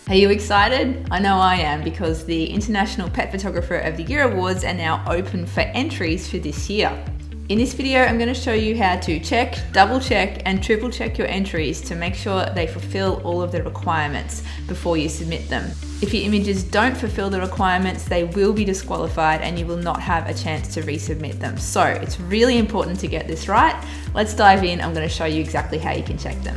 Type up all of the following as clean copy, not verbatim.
Are you excited? I know I am, because the International Pet Photographer of the Year Awards are now open for entries for this year. In this video, I'm going to show you how to check, double check and triple check your entries to make sure they fulfill all of the requirements before you submit them. If your images don't fulfill the requirements, they will be disqualified and you will not have a chance to resubmit them. So it's really important to get this right. Let's dive in. I'm going to show you exactly how you can check them.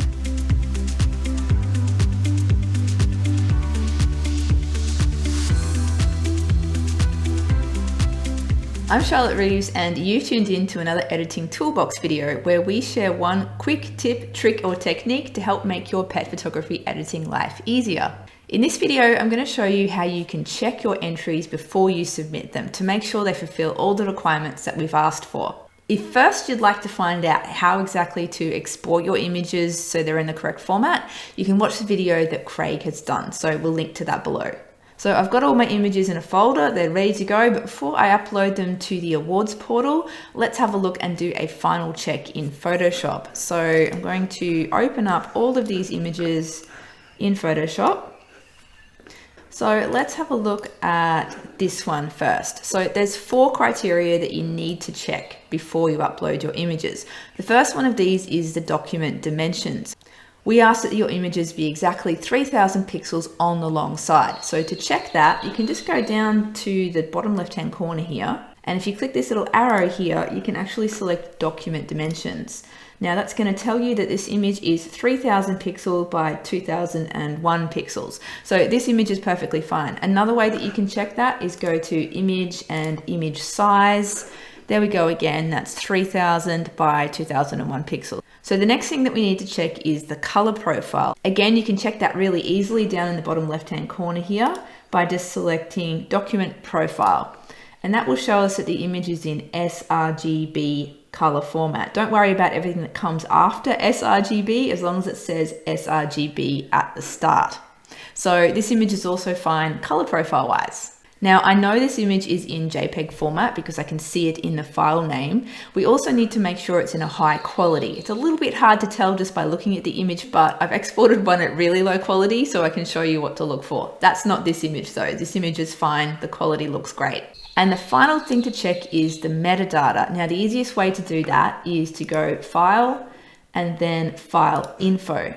I'm Charlotte Reeves and you've tuned in to another editing toolbox video where we share one quick tip, trick or technique to help make your pet photography editing life easier. In this video, I'm going to show you how you can check your entries before you submit them to make sure they fulfill all the requirements that we've asked for. If first you'd like to find out how exactly to export your images so they're in the correct format, you can watch the video that Craig has done, so we'll link to that below. So I've got all my images in a folder, they're ready to go, but before I upload them to the awards portal, let's have a look and do a final check in Photoshop. So I'm going to open up all of these images in Photoshop. So let's have a look at this one first. So there's 4 criteria that you need to check before you upload your images. The first one of these is the document dimensions. We ask that your images be exactly 3000 pixels on the long side. So to check that, you can just go down to the bottom left-hand corner here. And if you click this little arrow here, you can actually select document dimensions. Now that's going to tell you that this image is 3000 pixels by 2001 pixels. So this image is perfectly fine. Another way that you can check that is go to image and image size. There we go again, that's 3000 by 2001 pixels. So the next thing that we need to check is the color profile. Again, you can check that really easily down in the bottom left-hand corner here by just selecting document profile. And that will show us that the image is in sRGB color format. Don't worry about everything that comes after sRGB as long as it says sRGB at the start. So this image is also fine color profile wise. Now I know this image is in JPEG format because I can see it in the file name. We also need to make sure it's in a high quality. It's a little bit hard to tell just by looking at the image, but I've exported one at really low quality so I can show you what to look for. That's not this image though. This image is fine. The quality looks great. And the final thing to check is the metadata. Now the easiest way to do that is to go File and then File Info.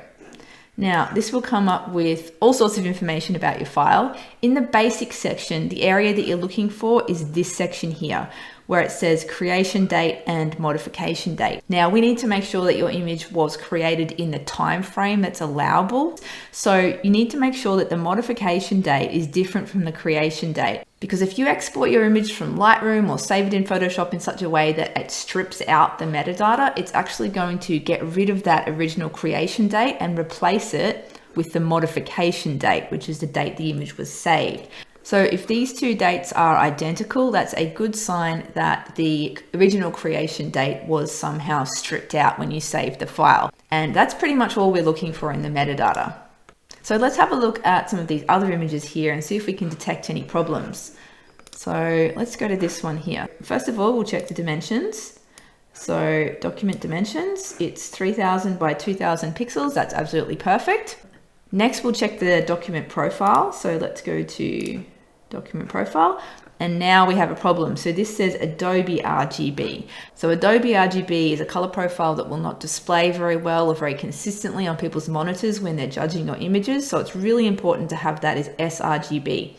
Now, this will come up with all sorts of information about your file. In the basics section, the area that you're looking for is this section here, where it says creation date and modification date. Now, we need to make sure that your image was created in the time frame that's allowable. So you need to make sure that the modification date is different from the creation date. Because if you export your image from Lightroom or save it in Photoshop in such a way that it strips out the metadata, it's actually going to get rid of that original creation date and replace it with the modification date, which is the date the image was saved. So if these two dates are identical, that's a good sign that the original creation date was somehow stripped out when you saved the file. And that's pretty much all we're looking for in the metadata. So let's have a look at some of these other images here and see if we can detect any problems. So let's go to this one here. First of all, we'll check the dimensions. So document dimensions, it's 3000 by 2000 pixels. That's absolutely perfect. Next, we'll check the document profile. So let's go to document profile. And now we have a problem. So this says Adobe RGB. So Adobe RGB is a color profile that will not display very well or very consistently on people's monitors when they're judging your images. So it's really important to have that as sRGB.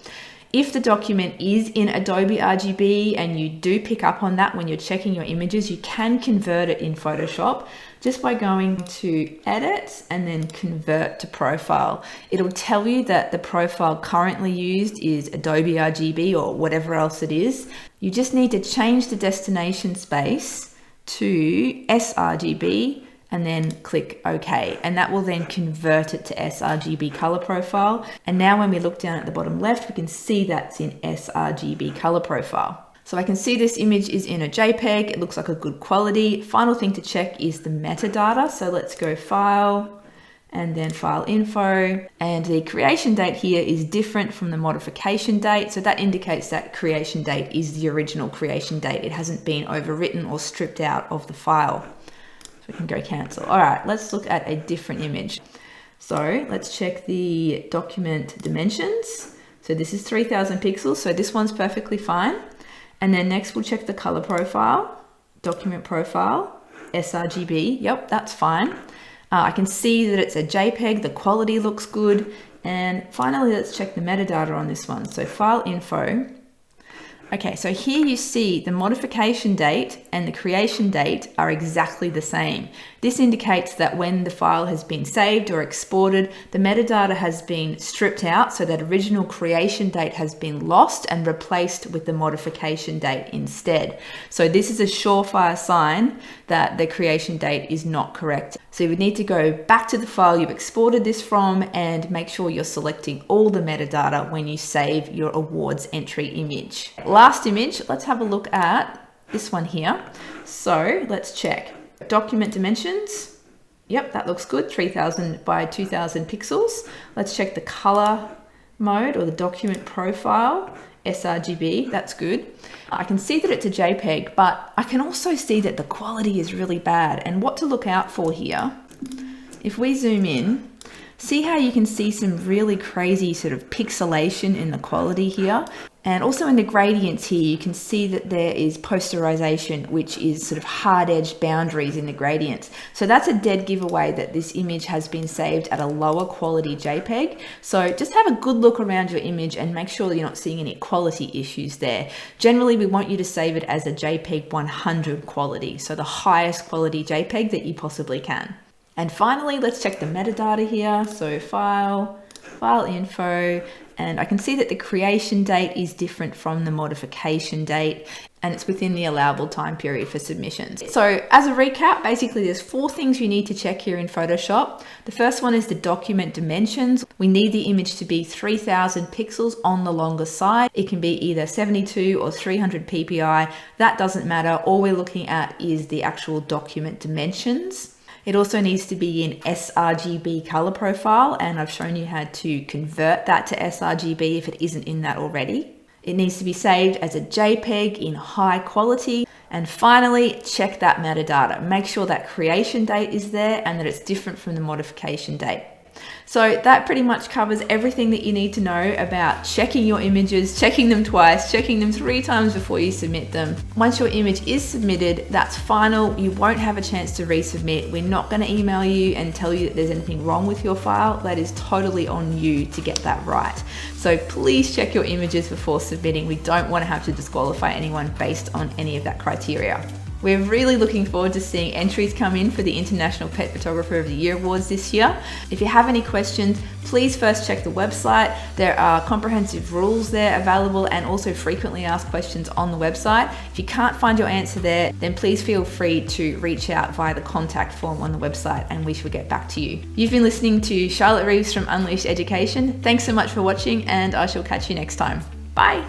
If the document is in Adobe RGB and you do pick up on that when you're checking your images, you can convert it in Photoshop just by going to Edit and then Convert to Profile. It'll tell you that the profile currently used is Adobe RGB or whatever else it is. You just need to change the destination space to sRGB and then click OK. And that will then convert it to sRGB color profile. And now when we look down at the bottom left, we can see that's in sRGB color profile. So I can see this image is in a JPEG. It looks like a good quality. Final thing to check is the metadata. So let's go File and then File Info. And the creation date here is different from the modification date. So that indicates that creation date is the original creation date. It hasn't been overwritten or stripped out of the file. So we can go cancel. All right, let's look at a different image. So let's check the document dimensions. So this is 3000 pixels, so this one's perfectly fine. And then next we'll check the color profile, document profile, sRGB, yep, that's fine. I can see that it's a JPEG, the quality looks good. And finally, let's check the metadata on this one. So file info. Okay, so here you see the modification date and the creation date are exactly the same. This indicates that when the file has been saved or exported, the metadata has been stripped out, so that original creation date has been lost and replaced with the modification date instead. So this is a surefire sign that the creation date is not correct. So you would need to go back to the file you've exported this from and make sure you're selecting all the metadata when you save your awards entry image. Last image, let's have a look at this one here. So let's check. Document dimensions. Yep, that looks good. 3000 by 2000 pixels. Let's check the color mode or the document profile. sRGB, that's good. I can see that it's a JPEG, but I can also see that the quality is really bad. And what to look out for here, if we zoom in, see how you can see some really crazy sort of pixelation in the quality here. And also in the gradients here, you can see that there is posterization, which is sort of hard-edged boundaries in the gradients. So that's a dead giveaway that this image has been saved at a lower quality JPEG. So just have a good look around your image and make sure you're not seeing any quality issues there. Generally, we want you to save it as a JPEG 100 quality, so the highest quality JPEG that you possibly can. And finally, let's check the metadata here. So file info, and I can see that the creation date is different from the modification date, and it's within the allowable time period for submissions. So as a recap, basically there's 4 things you need to check here in Photoshop. The first one is the document dimensions. We need the image to be 3000 pixels on the longer side. It can be either 72 or 300 ppi. That doesn't matter. All we're looking at is the actual document dimensions. It also needs to be in sRGB color profile, and I've shown you how to convert that to sRGB if it isn't in that already. It needs to be saved as a JPEG in high quality. And finally, check that metadata. Make sure that creation date is there and that it's different from the modification date. So that pretty much covers everything that you need to know about checking your images, checking them twice, checking them 3 times before you submit them. Once your image is submitted, that's final. You won't have a chance to resubmit. We're not going to email you and tell you that there's anything wrong with your file. That is totally on you to get that right. So please check your images before submitting. We don't want to have to disqualify anyone based on any of that criteria. We're really looking forward to seeing entries come in for the International Pet Photographer of the Year Awards this year. If you have any questions, please first check the website. There are comprehensive rules there available and also frequently asked questions on the website. If you can't find your answer there, then please feel free to reach out via the contact form on the website and we shall get back to you. You've been listening to Charlotte Reeves from Unleashed Education. Thanks so much for watching and I shall catch you next time. Bye.